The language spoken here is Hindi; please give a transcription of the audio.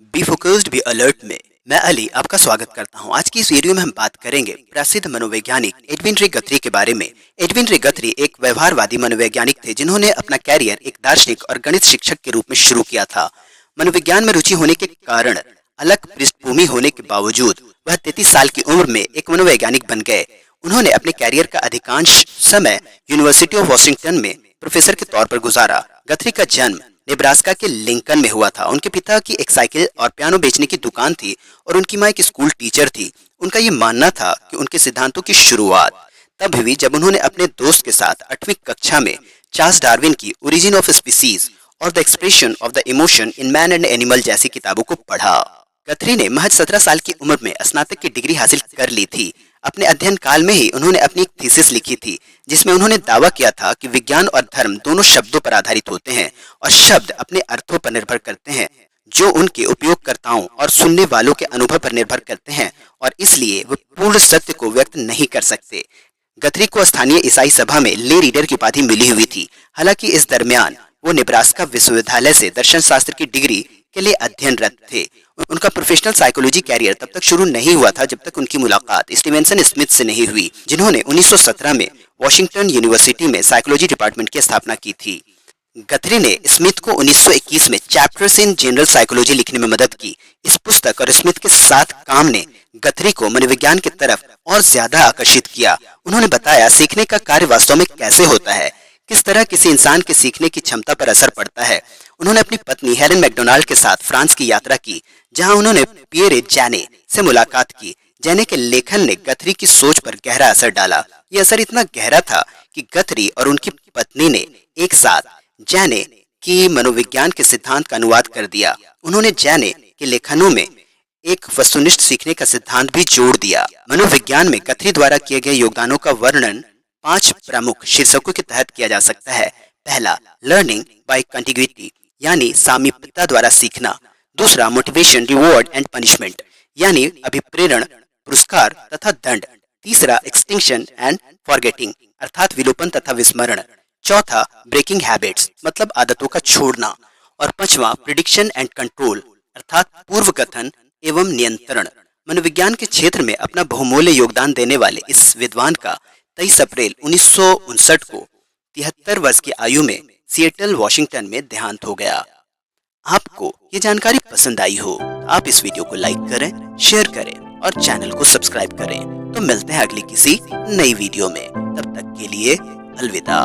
बी फोकस्ड बी अलर्ट में मैं अली आपका स्वागत करता हूं। आज की इस वीडियो में हम बात करेंगे प्रसिद्ध मनोवैज्ञानिक एडविन रे गथरी के बारे में। एडविन रे गथरी एक व्यवहारवादी मनोवैज्ञानिक थे जिन्होंने अपना कैरियर एक दार्शनिक और गणित शिक्षक के रूप में शुरू किया था। मनोविज्ञान में रुचि होने के कारण अलग पृष्ठभूमि होने के बावजूद वह 33 साल की उम्र में एक मनोवैज्ञानिक बन गए। उन्होंने अपने कैरियर का अधिकांश समय यूनिवर्सिटी ऑफ वॉशिंगटन में प्रोफेसर के तौर पर गुजारा। गथरी का जन्म नेब्रास्का के लिंकन में हुआ था। उनके पिता की एक साइकिल और पियानो बेचने की दुकान थी और उनकी माँ एक स्कूल टीचर थी। उनका ये मानना था कि उनके सिद्धांतों की शुरुआत तब हुई जब उन्होंने अपने दोस्त के साथ 8वीं कक्षा में चार्ल्स डार्विन की ओरिजिन ऑफ स्पीसीज और the expression of the emotion in man and animal जैसी किताबों को पढ़ा। गथरी ने महज 17 साल की उम्र में स्नातक की डिग्री हासिल कर ली थी। अपने अध्ययन काल में ही उन्होंने अपनी एक थीसिस लिखी थी जिसमें उन्होंने दावा किया था कि विज्ञान और धर्म दोनों शब्दों पर आधारित होते हैं और शब्द अपने अर्थों पर निर्भर करते हैं जो उनके उपयोगकर्ताओं और सुनने वालों के अनुभव पर निर्भर करते हैं और इसलिए वे पूर्ण सत्य को व्यक्त नहीं कर सकते। गथरी को स्थानीय ईसाई सभा में ले रीडर की उपाधि मिली हुई थी। हालांकि इस दरमियान वो नेब्रास्का विश्वविद्यालय से दर्शन शास्त्र की डिग्री के लिए अध्ययनरत थे। उनका प्रोफेशनल साइकोलॉजी कैरियर तब तक शुरू नहीं हुआ था जब तक उनकी मुलाकात स्टीवेंसन स्मिथ से नहीं हुई, जिन्होंने 1917 में वॉशिंगटन यूनिवर्सिटी में साइकोलॉजी डिपार्टमेंट की स्थापना की थी। गथरी ने स्मिथ को 1921 में चैप्टर्स इन जनरल साइकोलॉजी लिखने में मदद की। इस पुस्तक और स्मिथ के साथ काम ने गथरी को मनोविज्ञान की तरफ और ज्यादा आकर्षित किया। उन्होंने बताया सीखने का कार्य वास्तव में कैसे होता है, किस तरह किसी इंसान के सीखने की क्षमता पर असर पड़ता है। उन्होंने अपनी पत्नी हेलेन मैकडोनाल्ड के साथ फ्रांस की यात्रा की जहां उन्होंने पियरे जाने से मुलाकात की। जाने के लेखन ने गथरी की सोच पर गहरा असर डाला। यह असर इतना गहरा था कि गथरी और उनकी पत्नी ने एक साथ जाने की मनोविज्ञान के सिद्धांत का अनुवाद कर दिया। उन्होंने जाने के लेखनों में एक वस्तुनिष्ठ सीखने का सिद्धांत भी जोड़ दिया। मनोविज्ञान में गथरी द्वारा किए गए योगदानों का वर्णन 5 प्रमुख शीर्षकों के तहत किया जा सकता है। पहला, लर्निंग बाय कंटिग्यूटी यानी सामीप्यता द्वारा सीखना। दूसरा, मोटिवेशन, रिवॉर्ड एंड पनिशमेंट यानी अभिप्रेरण, पुरस्कार तथा दंड। तीसरा, एक्सटिंक्शन एंड फॉरगेटिंग अर्थात विलोपन तथा विस्मरण। चौथा, ब्रेकिंग हैबिट्स मतलब आदतों का छोड़ना। और पांचवा, प्रिडिक्शन एंड कंट्रोल अर्थात पूर्व कथन एवं नियंत्रण। मनोविज्ञान के क्षेत्र में अपना बहुमूल्य योगदान देने वाले इस विद्वान का 23 अप्रैल 1959 को 73 वर्ष की आयु में सिएटल वॉशिंगटन में देहांत हो गया। आपको ये जानकारी पसंद आई हो तो आप इस वीडियो को लाइक करें, शेयर करें और चैनल को सब्सक्राइब करें। तो मिलते हैं अगली किसी नई वीडियो में। तब तक के लिए अलविदा।